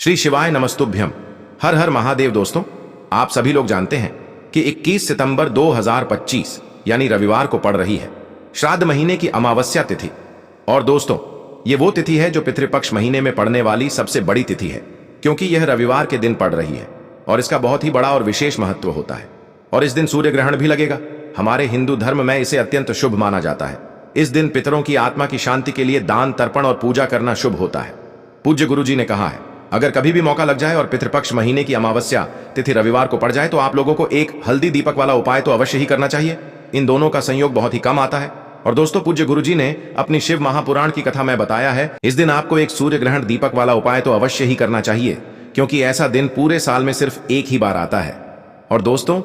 श्री शिवाय नमस्तुभ्यम। हर हर महादेव। दोस्तों, आप सभी लोग जानते हैं कि 21 सितंबर 2025 यानी रविवार को पड़ रही है श्राद्ध महीने की अमावस्या तिथि। और दोस्तों, ये वो तिथि है जो पितृपक्ष महीने में पड़ने वाली सबसे बड़ी तिथि है, क्योंकि यह रविवार के दिन पड़ रही है और इसका बहुत ही बड़ा और विशेष महत्व होता है। और इस दिन सूर्य ग्रहण भी लगेगा। हमारे हिंदू धर्म में इसे अत्यंत शुभ माना जाता है। इस दिन पितरों की आत्मा की शांति के लिए दान, तर्पण और पूजा करना शुभ होता है। पूज्य गुरु जी ने कहा है, अगर कभी भी मौका लग जाए और पितृपक्ष महीने की अमावस्या तिथि रविवार को पड़ जाए तो आप लोगों को एक हल्दी दीपक वाला उपाय तो अवश्य ही करना चाहिए। इन दोनों का संयोग बहुत ही कम आता है। और दोस्तों, पूज्य गुरु जी ने अपनी शिव महापुराण की कथा में बताया है, इस दिन आपको एक सूर्य ग्रहण दीपक वाला उपाय तो अवश्य ही करना चाहिए, क्योंकि ऐसा दिन पूरे साल में सिर्फ एक ही बार आता है। और दोस्तों,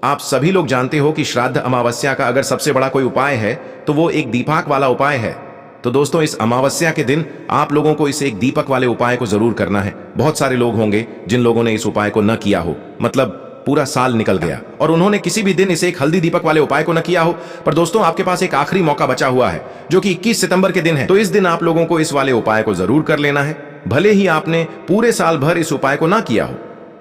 आप सभी लोग जानते हो कि श्राद्ध अमावस्या का अगर सबसे बड़ा कोई उपाय है तो वो एक दीपक वाला उपाय है। तो दोस्तों, इस अमावस्या के दिन आप लोगों को इस एक दीपक वाले उपाय को जरूर करना है। बहुत सारे लोग होंगे जिन लोगों ने इस उपाय को न किया हो, मतलब पूरा साल निकल गया और उन्होंने किसी भी दिन इस एक हल्दी दीपक वाले उपाय को न किया हो। पर दोस्तों, आपके पास एक आखिरी मौका बचा हुआ है जो कि 21 सितंबर के दिन है। तो इस दिन आप लोगों को इस वाले उपाय को जरूर कर लेना है। भले ही आपने पूरे साल भर इस उपाय को ना किया हो,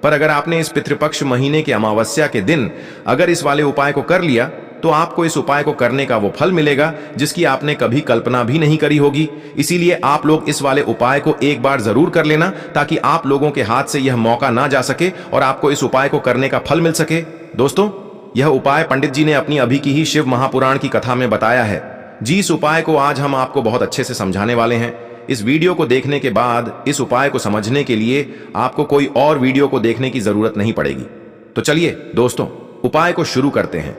पर अगर आपने इस पितृपक्ष महीने के अमावस्या के दिन अगर इस वाले उपाय को कर लिया तो आपको इस उपाय को करने का वो फल मिलेगा जिसकी आपने कभी कल्पना भी नहीं करी होगी। इसीलिए आप लोग इस वाले उपाय को एक बार जरूर कर लेना, ताकि आप लोगों के हाथ से यह मौका ना जा सके और आपको इस उपाय को करने का फल मिल सके। दोस्तों, यह उपाय पंडित जी ने अपनी अभी की ही शिव महापुराण की कथा में बताया है। जी, इस उपाय को आज हम आपको बहुत अच्छे से समझाने वाले हैं। इस वीडियो को देखने के बाद इस उपाय को समझने के लिए आपको कोई और वीडियो को देखने की जरूरत नहीं पड़ेगी। तो चलिए दोस्तों, उपाय को शुरू करते हैं।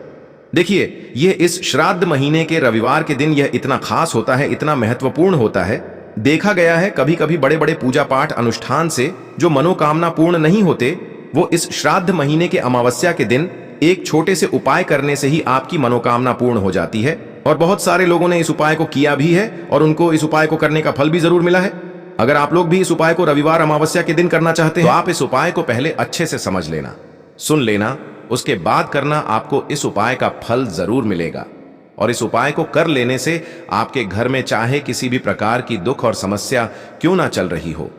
देखिए, यह इस श्राद्ध महीने के रविवार के दिन यह इतना खास होता है, इतना महत्वपूर्ण होता है। देखा गया है कभी कभी बड़े बड़े पूजा पाठ अनुष्ठान से जो मनोकामना पूर्ण नहीं होते, वो इस श्राद्ध महीने के अमावस्या के दिन एक छोटे से उपाय करने से ही आपकी मनोकामना पूर्ण हो जाती है। और बहुत सारे लोगों ने इस उपाय को किया भी है और उनको इस उपाय को करने का फल भी जरूर मिला है। अगर आप लोग भी इस उपाय को रविवार अमावस्या के दिन करना चाहते हैं तो आप इस उपाय को पहले अच्छे से समझ लेना, सुन लेना, उसके बाद करना। आपको इस उपाय का फल जरूर मिलेगा। और इस उपाय को कर लेने से आपके घर में चाहे किसी भी प्रकार की दुख और समस्या क्यों ना चल रही हो,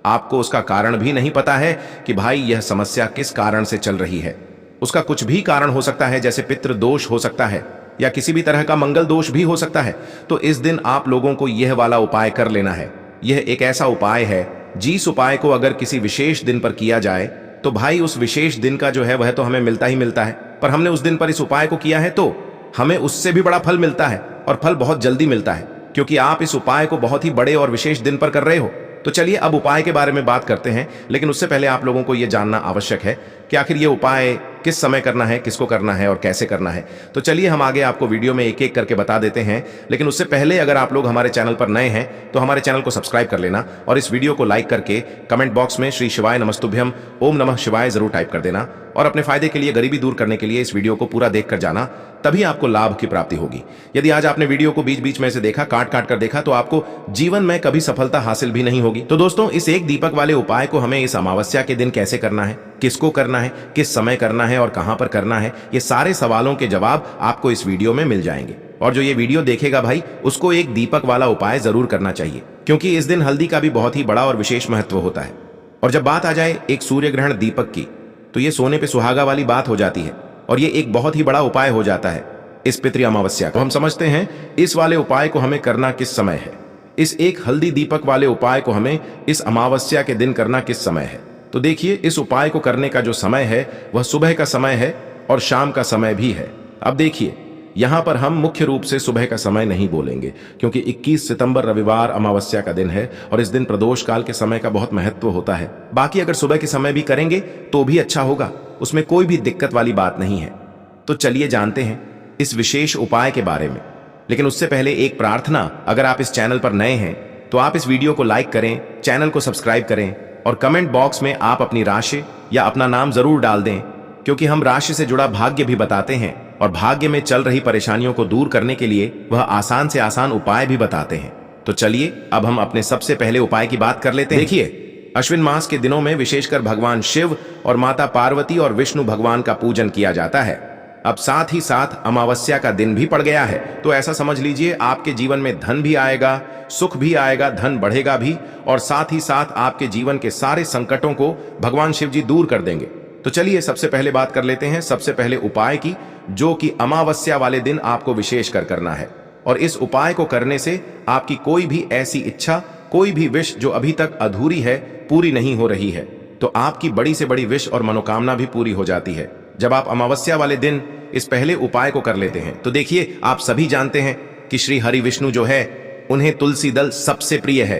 आपको उसका कारण भी नहीं पता है कि भाई यह समस्या किस कारण से चल रही है। उसका कुछ भी कारण हो सकता है, जैसे पितृ दोष हो सकता है या किसी भी तरह का मंगल दोष भी हो सकता है। तो इस दिन आप लोगों को यह वाला उपाय कर लेना है। यह एक ऐसा उपाय है जिस उपाय को अगर किसी विशेष दिन पर किया जाए तो भाई उस विशेष दिन का जो है वह तो हमें मिलता ही मिलता है, पर हमने उस दिन पर इस उपाय को किया है तो हमें उससे भी बड़ा फल मिलता है और फल बहुत जल्दी मिलता है, क्योंकि आप इस उपाय को बहुत ही बड़े और विशेष दिन पर कर रहे हो। तो चलिए अब उपाय के बारे में बात करते हैं, लेकिन उससे पहले आप लोगों को यह जानना आवश्यक है कि आखिर यह उपाय किस समय करना है, किसको करना है और कैसे करना है। तो चलिए हम आगे आपको वीडियो में एक एक करके बता देते हैं। लेकिन उससे पहले अगर आप लोग हमारे चैनल पर नए हैं तो हमारे चैनल को सब्सक्राइब कर लेना और इस वीडियो को लाइक करके कमेंट बॉक्स में श्री शिवाय नमस्तुभ्यम, ओम नमः शिवाय जरूर टाइप कर देना। और अपने फायदे के लिए, गरीबी दूर करने के लिए इस वीडियो को पूरा देख कर जाना, तभी आपको लाभ की प्राप्ति होगी। यदि आज आपने वीडियो को बीच बीच में से देखा, काट काट कर देखा, तो आपको जीवन में कभी सफलता हासिल भी नहीं होगी। तो दोस्तों, इस एक दीपक वाले उपाय को हमें इस अमावस्या के दिन कैसे करना है, किसको करना है, किस समय करना है और कहां पर करना है, ये सारे सवालों के जवाब आपको इस वीडियो में मिल जाएंगे। और जो ये वीडियो देखेगा भाई, उसको एक दीपक वाला उपाय जरूर करना चाहिए, क्योंकि इस दिन हल्दी का भी बहुत ही बड़ा और विशेष महत्व होता है। और जब बात आ जाए एक सूर्य ग्रहण दीपक की, तो ये सोने पे सुहागा वाली बात हो जाती है और ये एक बहुत ही बड़ा उपाय हो जाता है इस पितृ अमावस्या। तो हम समझते हैं इस वाले उपाय को हमें करना किस समय है। इस एक हल्दी दीपक वाले उपाय को हमें इस अमावस्या के दिन करना किस समय है। तो देखिए, इस उपाय को करने का जो समय है वह सुबह का समय है और शाम का समय भी है। अब देखिए, यहां पर हम मुख्य रूप से सुबह का समय नहीं बोलेंगे, क्योंकि 21 सितंबर रविवार अमावस्या का दिन है और इस दिन प्रदोष काल के समय का बहुत महत्व होता है। बाकी अगर सुबह के समय भी करेंगे तो भी अच्छा होगा, उसमें कोई भी दिक्कत वाली बात नहीं है। तो चलिए जानते हैं इस विशेष उपाय के बारे में। लेकिन उससे पहले एक प्रार्थना, अगर आप इस चैनल पर नए हैं तो आप इस वीडियो को लाइक करें, चैनल को सब्सक्राइब करें और कमेंट बॉक्स में आप अपनी राशि या अपना नाम जरूर डाल दें, क्योंकि हम राशि से जुड़ा भाग्य भी बताते हैं और भाग्य में चल रही परेशानियों को दूर करने के लिए वह आसान से आसान उपाय भी बताते हैं। तो चलिए अब हम अपने सबसे पहले उपाय की बात कर लेते हैं। देखिए, अश्विन मास के दिनों में विशेषकर भगवान शिव और माता पार्वती और विष्णु भगवान का पूजन किया जाता है। अब साथ ही साथ अमावस्या का दिन भी पड़ गया है, तो ऐसा समझ लीजिए आपके जीवन में धन भी आएगा, सुख भी आएगा, धन बढ़ेगा भी, और साथ ही साथ आपके जीवन के सारे संकटों को भगवान शिव जी दूर कर देंगे। तो चलिए सबसे पहले बात कर लेते हैं सबसे पहले उपाय की, जो कि अमावस्या वाले दिन आपको विशेष कर करना है। और इस उपाय को करने से आपकी कोई भी ऐसी इच्छा, कोई भी विश जो अभी तक अधूरी है, पूरी नहीं हो रही है, तो आपकी बड़ी से बड़ी विश और मनोकामना भी पूरी हो जाती है जब आप अमावस्या वाले दिन इस पहले उपाय को कर लेते हैं। तो देखिए, आप सभी जानते हैं कि श्री हरि विष्णु जो है, उन्हें तुलसी दल सबसे प्रिय है।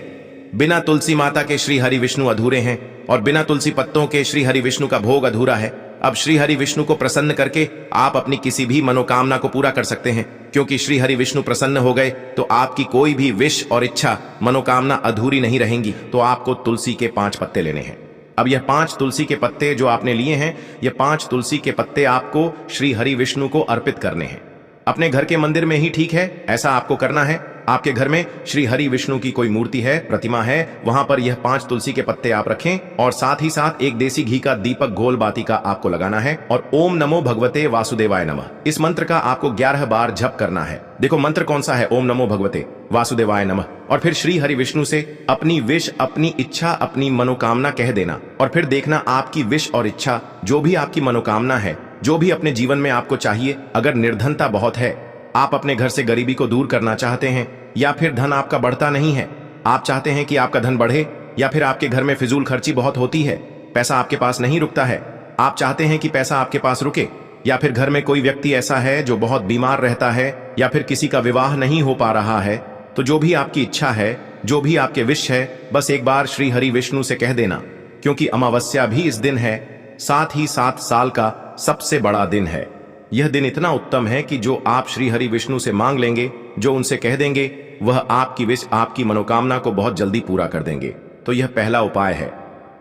बिना तुलसी माता के श्री हरि विष्णु अधूरे हैं, और बिना तुलसी पत्तों के श्री हरि विष्णु का भोग अधूरा है। अब श्री हरि विष्णु को प्रसन्न करके आप अपनी किसी भी मनोकामना को पूरा कर सकते हैं, क्योंकि श्री हरि विष्णु प्रसन्न हो गए तो आपकी कोई भी विश और इच्छा, मनोकामना अधूरी नहीं रहेंगी। तो आपको तुलसी के 5 पत्ते लेने हैं। अब यह 5 तुलसी के पत्ते जो आपने लिए हैं, यह 5 तुलसी के पत्ते आपको श्री हरि विष्णु को अर्पित करने हैं। अपने घर के मंदिर में ही ठीक है, ऐसा आपको करना है। आपके घर में श्री हरि विष्णु की कोई मूर्ति है, प्रतिमा है, वहां पर यह 5 तुलसी के पत्ते आप रखें, और साथ ही साथ एक देसी घी का दीपक गोल बाती का आपको लगाना है, और ओम नमो भगवते वासुदेवाय नमः इस मंत्र का आपको 11 बार जप करना है। देखो मंत्र कौन सा है, ओम नमो भगवते वासुदेवाय नमः। और फिर श्री हरि विष्णु से अपनी विश, अपनी इच्छा, अपनी मनोकामना कह देना, और फिर देखना आपकी विश और इच्छा, जो भी आपकी मनोकामना है, जो भी अपने जीवन में आपको चाहिए। अगर निर्धनता बहुत है, आप अपने घर से गरीबी को दूर करना चाहते हैं, या फिर धन आपका बढ़ता नहीं है, आप चाहते हैं कि आपका धन बढ़े, या फिर आपके घर में फिजूल खर्ची बहुत होती है, पैसा आपके पास नहीं रुकता है, आप चाहते हैं कि पैसा आपके पास रुके, या फिर घर में कोई व्यक्ति ऐसा है जो बहुत बीमार रहता है, या फिर किसी का विवाह नहीं हो पा रहा है, तो जो भी आपकी इच्छा है, जो भी आपके विश है, बस एक बार श्री हरि विष्णु से कह देना, क्योंकि अमावस्या भी इस दिन है, साथ ही साथ साल का सबसे बड़ा दिन है। यह दिन इतना उत्तम है कि जो आप श्री हरि विष्णु से मांग लेंगे, जो उनसे कह देंगे, वह आपकी विश, आपकी मनोकामना को बहुत जल्दी पूरा कर देंगे। तो यह पहला उपाय है।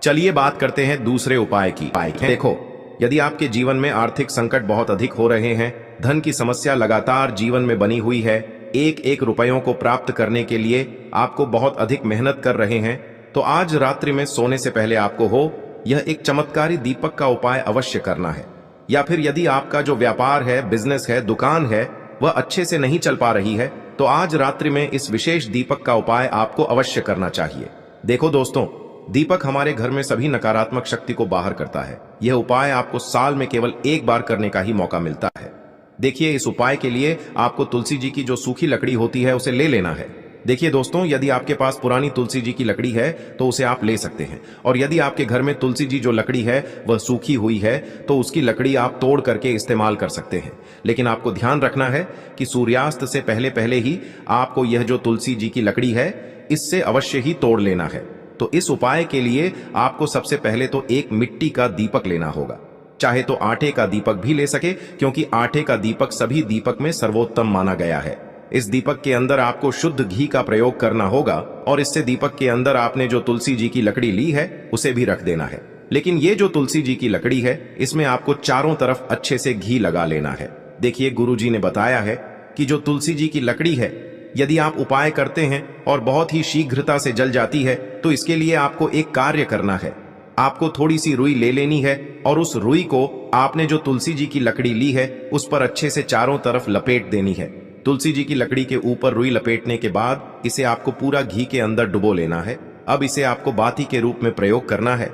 चलिए बात करते हैं दूसरे उपाय की। देखो, यदि आपके जीवन में आर्थिक संकट बहुत अधिक हो रहे हैं, धन की समस्या लगातार जीवन में बनी हुई है, एक एक रुपयों को प्राप्त करने के लिए आपको बहुत अधिक मेहनत कर रहे हैं, तो आज रात्रि में सोने से पहले आपको यह एक चमत्कारी दीपक का उपाय अवश्य करना है। या फिर यदि आपका जो व्यापार है, बिजनेस है, दुकान है, वह अच्छे से नहीं चल पा रही है, तो आज रात्रि में इस विशेष दीपक का उपाय आपको अवश्य करना चाहिए। देखो दोस्तों, दीपक हमारे घर में सभी नकारात्मक शक्ति को बाहर करता है। यह उपाय आपको साल में केवल एक बार करने का ही मौका मिलता है। देखिए, इस उपाय के लिए आपको तुलसी जी की जो सूखी लकड़ी होती है, उसे ले लेना है। देखिए दोस्तों, यदि आपके पास पुरानी तुलसी जी की लकड़ी है तो उसे आप ले सकते हैं, और यदि आपके घर में तुलसी जी जो लकड़ी है वह सूखी हुई है, तो उसकी लकड़ी आप तोड़ करके इस्तेमाल कर सकते हैं। लेकिन आपको ध्यान रखना है कि सूर्यास्त से पहले पहले ही आपको यह जो तुलसी जी की लकड़ी है, इससे अवश्य ही तोड़ लेना है। तो इस उपाय के लिए आपको सबसे पहले तो एक मिट्टी का दीपक लेना होगा, चाहे तो आटे का दीपक भी ले सके, क्योंकि आटे का दीपक सभी दीपक में सर्वोत्तम माना गया है। इस दीपक के अंदर आपको शुद्ध घी का प्रयोग करना होगा, और इससे दीपक के अंदर आपने जो तुलसी जी की लकड़ी ली है उसे भी रख देना है। लेकिन ये जो तुलसी जी की लकड़ी है, इसमें आपको चारों तरफ अच्छे से घी लगा लेना है। देखिए, गुरु जी ने बताया है कि जो तुलसी जी की लकड़ी है, यदि आप उपाय करते हैं और बहुत ही शीघ्रता से जल जाती है, तो इसके लिए आपको एक कार्य करना है। आपको थोड़ी सी रुई ले लेनी है, और उस रुई को आपने जो तुलसी जी की लकड़ी ली है उस पर अच्छे से चारों तरफ लपेट देनी है। तुलसी जी की लकड़ी के ऊपर रुई लपेटने के बाद इसे आपको पूरा घी के अंदर डुबो लेना है। अब इसे आपको बाती के रूप में प्रयोग करना है।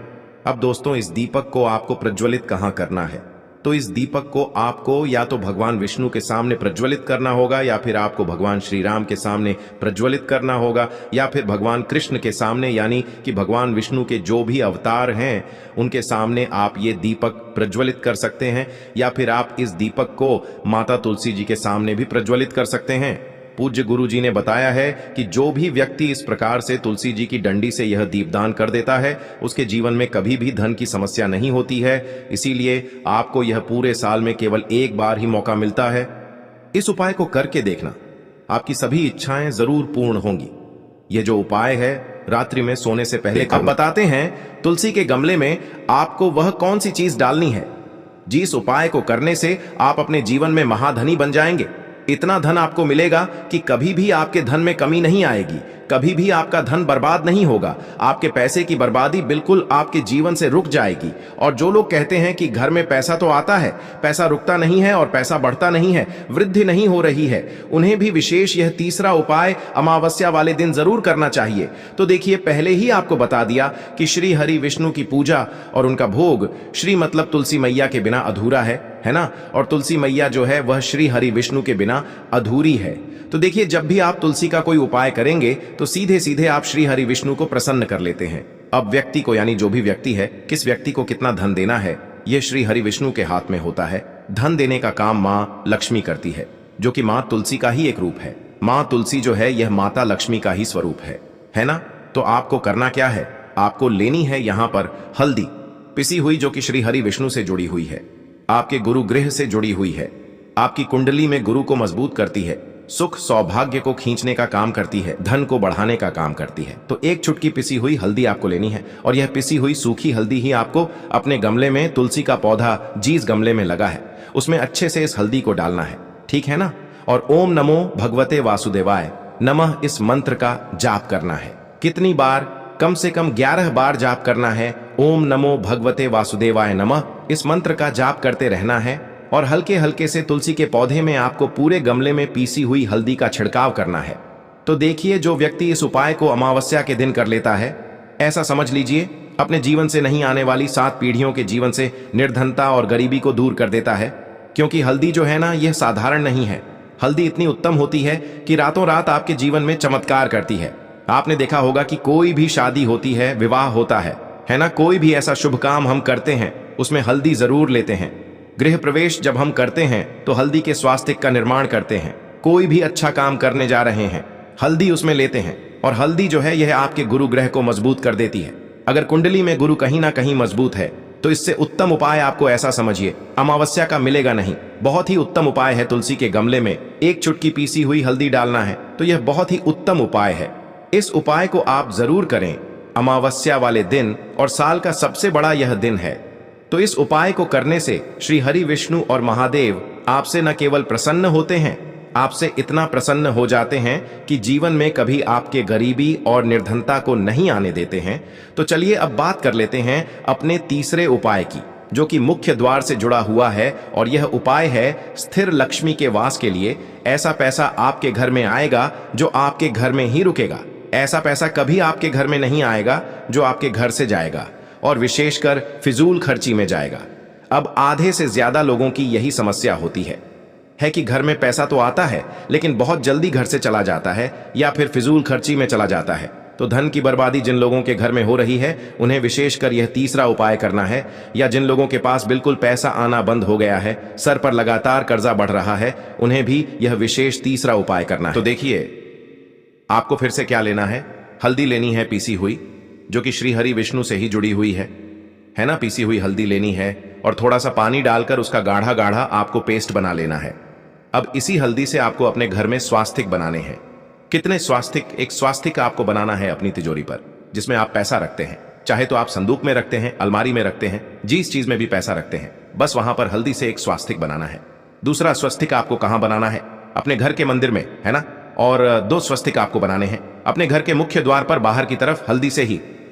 अब दोस्तों, इस दीपक को आपको प्रज्वलित कहाँ करना है? तो इस दीपक को आपको या तो भगवान विष्णु के सामने प्रज्वलित करना होगा, या फिर आपको भगवान श्री राम के सामने प्रज्वलित करना होगा, या फिर भगवान कृष्ण के सामने, यानी कि भगवान विष्णु के जो भी अवतार हैं उनके सामने आप ये दीपक प्रज्वलित कर सकते हैं। या फिर आप इस दीपक को माता तुलसी जी के सामने भी प्रज्वलित कर सकते हैं। पूज्य गुरु जी ने बताया है कि जो भी व्यक्ति इस प्रकार से तुलसी जी की डंडी से यह दीपदान कर देता है, उसके जीवन में कभी भी धन की समस्या नहीं होती है। इसीलिए आपको यह पूरे साल में केवल एक बार ही मौका मिलता है। इस उपाय को करके देखना, आपकी सभी इच्छाएं जरूर पूर्ण होंगी। यह जो उपाय है रात्रि में सोने से पहले। अब बताते हैं तुलसी के गमले में आपको वह कौन सी चीज डालनी है जिस उपाय को करने से आप अपने जीवन में महाधनी बन जाएंगे। इतना धन आपको मिलेगा कि कभी भी आपके धन में कमी नहीं आएगी, कभी भी आपका धन बर्बाद नहीं होगा। आपके पैसे की बर्बादी बिल्कुल आपके जीवन से रुक जाएगी। और जो लोग कहते हैं कि घर में पैसा तो आता है, पैसा रुकता नहीं है और पैसा बढ़ता नहीं है, वृद्धि नहीं हो रही है, उन्हें भी विशेष यह तीसरा उपाय अमावस्या वाले दिन जरूर करना चाहिए। तो देखिए, पहले ही आपको बता दिया कि श्री हरि विष्णु की पूजा और उनका भोग, श्री मतलब तुलसी मैया के बिना अधूरा है ना। और तुलसी मैया जो है वह श्री हरि विष्णु के बिना अधूरी है। तो देखिए, जब भी आप तुलसी का कोई उपाय करेंगे तो सीधे सीधे आप श्री हरि विष्णु को प्रसन्न कर लेते हैं। अब व्यक्ति को, यानी जो भी व्यक्ति है, किस व्यक्ति को कितना धन देना है, यह श्री हरि विष्णु के हाथ में होता है। धन देने का काम माँ लक्ष्मी करती है, जो कि माँ तुलसी का ही एक रूप है। माँ तुलसी जो है यह माता लक्ष्मी का ही स्वरूप है ना। तो आपको करना क्या है, आपको लेनी है यहाँ पर हल्दी पिसी हुई, जो कि श्री हरि विष्णु से जुड़ी हुई है, आपके गुरु गृह से जुड़ी हुई है, आपकी कुंडली में गुरु को मजबूत करती है, सुख सौभाग्य को खींचने का काम करती है, धन को बढ़ाने का काम करती है। तो एक चुटकी पिसी हुई हल्दी आपको लेनी है, और यह पिसी हुई सूखी हल्दी ही आपको अपने गमले में, तुलसी का पौधा जिस गमले में लगा है उसमें अच्छे से इस हल्दी को डालना है, ठीक है ना। और ओम नमो भगवते वासुदेवाय नमः इस मंत्र का जाप करना है। कितनी बार? कम से कम 11 बार जाप करना है। ओम नमो भगवते वासुदेवाय नमः इस मंत्र का जाप करते रहना है। और हल्के हल्के से तुलसी के पौधे में आपको पूरे गमले में पीसी हुई हल्दी का छिड़काव करना है। तो देखिए, जो व्यक्ति इस उपाय को अमावस्या के दिन कर लेता है, ऐसा समझ लीजिए अपने जीवन से नहीं आने वाली 7 पीढ़ियों के जीवन से निर्धनता और गरीबी को दूर कर देता है। क्योंकि हल्दी जो है ना, यह साधारण नहीं है। हल्दी इतनी उत्तम होती है कि रातों रात आपके जीवन में चमत्कार करती है। आपने देखा होगा कि कोई भी शादी होती है, विवाह होता है ना, कोई भी ऐसा शुभ काम हम करते हैं उसमें हल्दी जरूर लेते हैं। गृह प्रवेश जब हम करते हैं तो हल्दी के स्वास्तिक का निर्माण करते हैं। कोई भी अच्छा काम करने जा रहे हैं, हल्दी उसमें लेते हैं। और हल्दी जो है यह आपके गुरु ग्रह को मजबूत कर देती है। अगर कुंडली में गुरु कहीं ना कहीं मजबूत है तो इससे उत्तम उपाय आपको ऐसा समझिए अमावस्या का मिलेगा नहीं। बहुत ही उत्तम उपाय है, तुलसी के गमले में एक चुटकी पीसी हुई हल्दी डालना है। तो यह बहुत ही उत्तम उपाय है। इस उपाय को आप जरूर करें अमावस्या वाले दिन, और साल का सबसे बड़ा यह दिन है। तो इस उपाय को करने से श्री हरि विष्णु और महादेव आपसे न केवल प्रसन्न होते हैं, आपसे इतना प्रसन्न हो जाते हैं कि जीवन में कभी आपके गरीबी और निर्धनता को नहीं आने देते हैं। तो चलिए अब बात कर लेते हैं अपने तीसरे उपाय की, जो कि मुख्य द्वार से जुड़ा हुआ है। और यह उपाय है स्थिर लक्ष्मी के वास के लिए। ऐसा पैसा आपके घर में आएगा जो आपके घर में ही रुकेगा। ऐसा पैसा कभी आपके घर में नहीं आएगा जो आपके घर से जाएगा, और विशेषकर फिजूल खर्ची में जाएगा। अब आधे से ज्यादा लोगों की यही समस्या होती है कि घर में पैसा तो आता है लेकिन बहुत जल्दी घर से चला जाता है, या फिर फिजूल खर्ची में चला जाता है। तो धन की बर्बादी जिन लोगों के घर में हो रही है उन्हें विशेषकर यह तीसरा उपाय करना है। या जिन लोगों के पास बिल्कुल पैसा आना बंद हो गया है, सर पर लगातार कर्जा बढ़ रहा है, उन्हें भी यह विशेष तीसरा उपाय करना है। तो देखिए, आपको फिर से क्या लेना है, हल्दी लेनी है पीसी हुई, जो कि श्री हरि विष्णु से ही जुड़ी हुई है ना। पीसी हुई हल्दी लेनी है और थोड़ा सा पानी डालकर उसका गाढ़ा गाढ़ा आपको पेस्ट बना लेना है। अब इसी हल्दी से आपको अपने घर में स्वास्तिक बनाने हैं। कितने स्वास्तिक? एक स्वास्तिक आपको बनाना है अपनी तिजोरी पर, जिसमें आप पैसा रखते हैं। चाहे तो आप संदूक में रखते हैं, अलमारी में रखते हैं, जिस चीज में भी पैसा रखते हैं, बस वहां पर हल्दी से एक स्वास्तिक बनाना है। दूसरा स्वस्तिक आपको कहां बनाना है? अपने घर के मंदिर में, है ना। और 2 स्वस्तिक आपको बनाने हैं अपने घर के मुख्य द्वार पर बाहर की तरफ,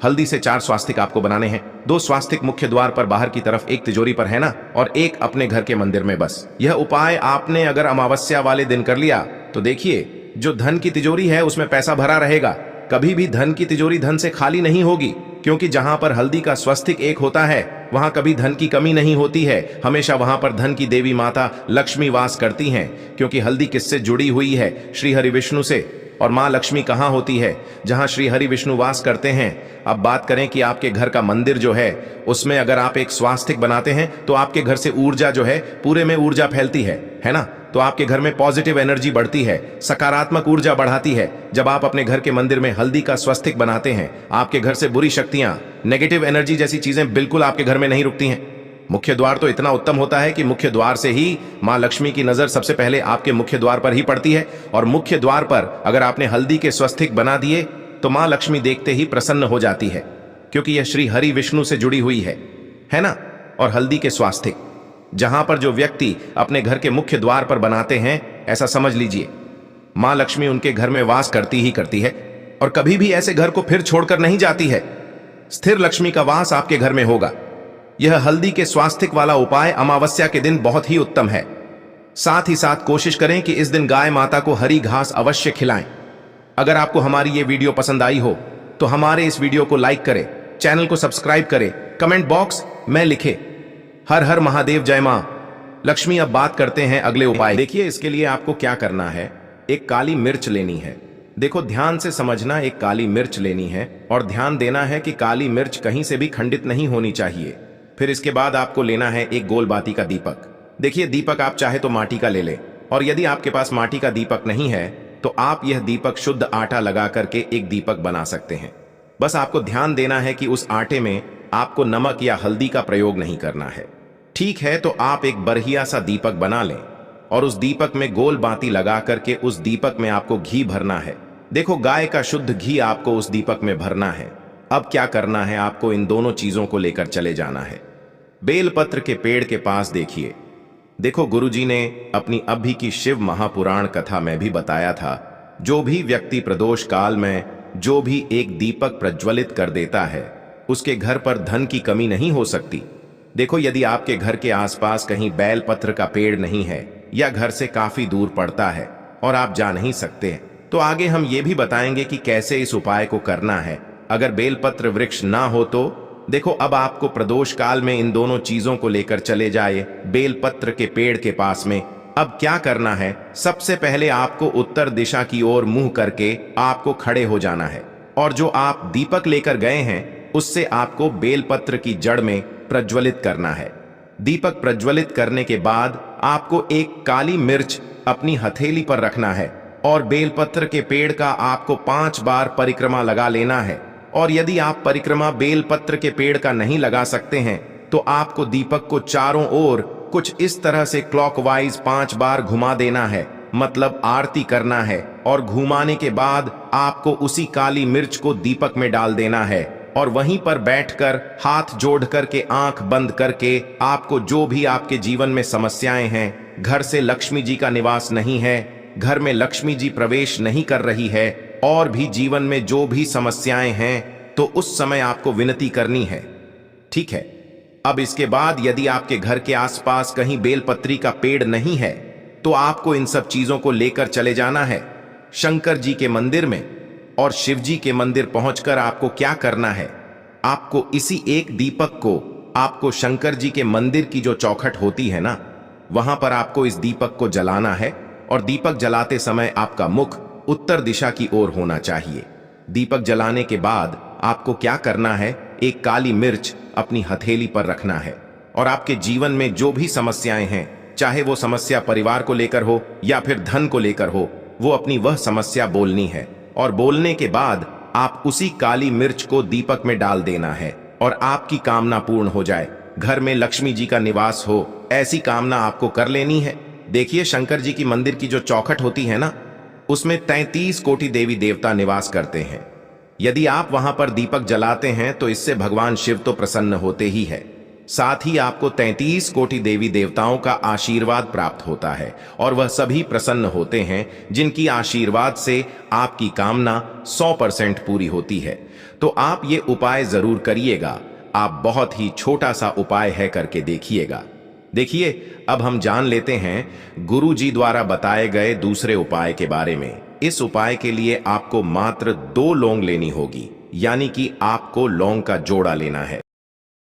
हल्दी से 4 स्वास्तिक आपको बनाने हैं। 2 स्वास्तिक मुख्य द्वार पर बाहर की तरफ, एक तिजोरी पर, है ना, और एक अपने घर के मंदिर में। बस यह उपाय आपने अगर अमावस्या वाले दिन कर लिया तो देखिए, जो धन की तिजोरी है उसमें पैसा भरा रहेगा। कभी भी धन की तिजोरी धन से खाली नहीं होगी, क्योंकि जहां पर हल्दी का स्वस्तिक एक होता है वहां कभी धन की कमी नहीं होती है। हमेशा वहां पर धन की देवी माता लक्ष्मी वास करती हैं, क्योंकि हल्दी किससे जुड़ी हुई है? श्री हरि विष्णु से। और माँ लक्ष्मी कहाँ होती है? जहां श्री हरि विष्णु वास करते हैं। अब बात करें कि आपके घर का मंदिर जो है उसमें अगर आप एक स्वास्तिक बनाते हैं तो आपके घर से ऊर्जा जो है, पूरे में ऊर्जा फैलती है ना। तो आपके घर में पॉजिटिव एनर्जी बढ़ती है, सकारात्मक ऊर्जा बढ़ाती है। जब आप अपने घर के मंदिर में हल्दी का स्वस्तिक बनाते हैं, आपके घर से बुरी शक्तियां, नेगेटिव एनर्जी जैसी चीजें बिल्कुल आपके घर में नहीं रुकती हैं। मुख्य द्वार तो इतना उत्तम होता है कि मुख्य द्वार से ही माँ लक्ष्मी की नजर सबसे पहले आपके मुख्य द्वार पर ही पड़ती है। और मुख्य द्वार पर अगर आपने हल्दी के स्वस्तिक बना दिए तो माँ लक्ष्मी देखते ही प्रसन्न हो जाती है, क्योंकि यह श्री हरि विष्णु से जुड़ी हुई है ना। और हल्दी के स्वास्तिक जहां पर जो व्यक्ति अपने घर के मुख्य द्वार पर बनाते हैं, ऐसा समझ लीजिए माँ लक्ष्मी उनके घर में वास करती ही करती है। और कभी भी ऐसे घर को फिर छोड़कर नहीं जाती है। स्थिर लक्ष्मी का वास आपके घर में होगा। यह हल्दी के स्वास्तिक वाला उपाय अमावस्या के दिन बहुत ही उत्तम है। साथ ही साथ कोशिश करें कि इस दिन गाय माता को हरी घास अवश्य खिलाएं। अगर आपको हमारी ये वीडियो पसंद आई हो तो हमारे इस वीडियो को लाइक करें, चैनल को सब्सक्राइब करें, कमेंट बॉक्स में लिखें हर हर महादेव, जय मां लक्ष्मी। अब बात करते हैं अगले उपाय। देखिए, इसके लिए आपको क्या करना है, एक काली मिर्च लेनी है। देखो, ध्यान से समझना, एक काली मिर्च लेनी है और ध्यान देना है कि काली मिर्च कहीं से भी खंडित नहीं होनी चाहिए। फिर इसके बाद आपको लेना है एक गोल बाती का दीपक। देखिए, दीपक आप चाहे तो माटी का ले ले, और यदि आपके पास माटी का दीपक नहीं है तो आप यह दीपक शुद्ध आटा लगा करके एक दीपक बना सकते हैं। बस आपको ध्यान देना है कि उस आटे में आपको नमक या हल्दी का प्रयोग नहीं करना है। ठीक है, तो आप एक बढ़िया सा दीपक बना लें और उस दीपक में गोल बाती लगा करके उस दीपक में आपको घी भरना है। देखो, गाय का शुद्ध घी आपको उस दीपक में भरना है। अब क्या करना है, आपको इन दोनों चीजों को लेकर चले जाना है। बेलपत्र के पेड़ के पास देखिए। देखो, गुरुजी ने अपनी अभी की शिव महापुराण कथा में भी बताया था, जो भी व्यक्ति प्रदोष काल में जो भी एक दीपक प्रज्वलित कर देता है उसके घर पर धन की कमी नहीं हो सकती। देखो, यदि आपके घर के आसपास कहीं बेलपत्र का पेड़ नहीं है या घर से काफी दूर पड़ता है और आप जा नहीं सकते, तो आगे हम ये भी बताएंगे कि कैसे इस उपाय को करना है। अगर बेलपत्र वृक्ष ना हो तो देखो, अब आपको प्रदोष काल में इन दोनों चीजों को लेकर चले जाए बेलपत्र के पेड़ के पास में। अब क्या करना है, सबसे पहले आपको उत्तर दिशा की ओर मुंह करके आपको खड़े हो जाना है और जो आप दीपक लेकर गए हैं उससे आपको बेलपत्र की जड़ में प्रज्वलित करना है। दीपक प्रज्वलित करने के बाद आपको एक काली मिर्च अपनी हथेली पर रखना है और बेलपत्र के पेड़ का आपको 5 बार परिक्रमा लगा लेना है। और यदि आप परिक्रमा बेलपत्र के पेड़ का नहीं लगा सकते हैं तो आपको दीपक को चारों ओर कुछ इस तरह से क्लॉकवाइज 5 बार घुमा देना है, मतलब आरती करना है। और घुमाने के बाद आपको उसी काली मिर्च को दीपक में डाल देना है और वहीं पर बैठकर हाथ जोड़ करके आंख बंद करके आपको जो भी आपके जीवन में समस्याएं हैं, घर से लक्ष्मी जी का निवास नहीं है, घर में लक्ष्मी जी प्रवेश नहीं कर रही है, और भी जीवन में जो भी समस्याएं हैं, तो उस समय आपको विनती करनी है। ठीक है, अब इसके बाद यदि आपके घर के आसपास कहीं बेलपत्री का पेड़ नहीं है तो आपको इन सब चीजों को लेकर चले जाना है शंकर जी के मंदिर में। और शिव जी के मंदिर पहुंचकर आपको क्या करना है, आपको इसी एक दीपक को आपको शंकर जी के मंदिर की जो चौखट होती है ना, वहां पर आपको इस दीपक को जलाना है। और दीपक जलाते समय आपका मुख उत्तर दिशा की ओर होना चाहिए। दीपक जलाने के बाद आपको क्या करना है, एक काली मिर्च अपनी हथेली पर रखना है और आपके जीवन में जो भी समस्याएं हैं, चाहे वो समस्या परिवार को लेकर हो या फिर धन को लेकर हो, वो अपनी वह समस्या बोलनी है। और बोलने के बाद आप उसी काली मिर्च को दीपक में डाल देना है और आपकी कामना पूर्ण हो जाए, घर में लक्ष्मी जी का निवास हो, ऐसी कामना आपको कर लेनी है। देखिए, शंकर जी की मंदिर की जो चौखट होती है ना, उसमें 33 कोटि देवी देवता निवास करते हैं। यदि आप वहां पर दीपक जलाते हैं तो इससे भगवान शिव तो प्रसन्न होते ही है, साथ ही आपको 33 कोटि देवी देवताओं का आशीर्वाद प्राप्त होता है और वह सभी प्रसन्न होते हैं जिनकी आशीर्वाद से आपकी कामना 100% पूरी होती है। तो आप ये उपाय जरूर करिएगा। आप बहुत ही छोटा सा उपाय है, करके देखिएगा। देखिए, अब हम जान लेते हैं गुरु जी द्वारा बताए गए दूसरे उपाय के बारे में। इस उपाय के लिए आपको मात्र 2 लौंग लेनी होगी, यानी कि आपको लौंग का जोड़ा लेना है।